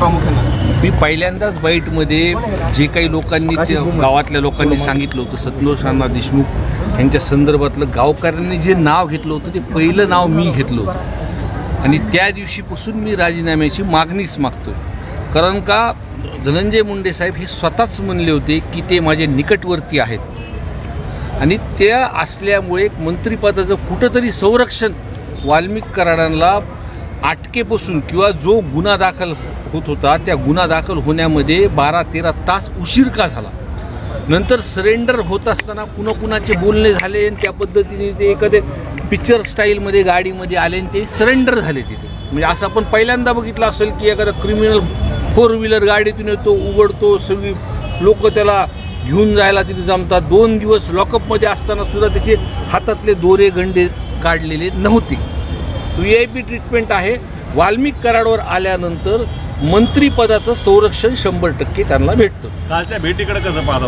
मी पहिल्यांदाच बाईटमध्ये जे काही लोकांनी गावातल्या लोकांनी सांगितलं होतं, सतनोज अण्णा देशमुख यांच्या संदर्भातलं गावकऱ्यांनी जे नाव घेतलं होतं ते पहिलं नाव मी घेतलं होतं आणि त्या दिवशीपासून मी राजीनाम्याची मागणीच मागतोय. कारण का धनंजय मुंडे साहेब हे स्वतःच म्हणले होते की ते माझे निकटवर्ती आहेत आणि त्या असल्यामुळे मंत्रिपदाचं कुठंतरी संरक्षण वाल्मिक कराडांना अटकेपासून किंवा जो गुन्हा दाखल होत होता त्या गुन्हा दाखल होण्यामध्ये 12-13 तास उशीर का झाला. नंतर सरेंडर होत असताना कुणाकुणाचे बोलणे झाले आणि त्या पद्धतीने ते एखादे पिक्चर स्टाईलमध्ये गाडीमध्ये आले आणि ते सरेंडर झाले तिथे. म्हणजे असं आपण पहिल्यांदा बघितलं असेल की एखादा क्रिमिनल 4 व्हीलर गाडीतून येतो, उघडतो, सगळी लोक त्याला घेऊन जायला तिथे जमतात. 2 दिवस लॉकअपमध्ये असताना सुद्धा त्याचे हातातले दोरे गंडे काढलेले नव्हते. VIP ट्रीटमेंट आहे. वाल्मिक कराडवर आल्यानंतर मंत्रिपदाचं संरक्षण 100% त्यांना भेटतं. कालच्या भेटीकडे कसं पाहता?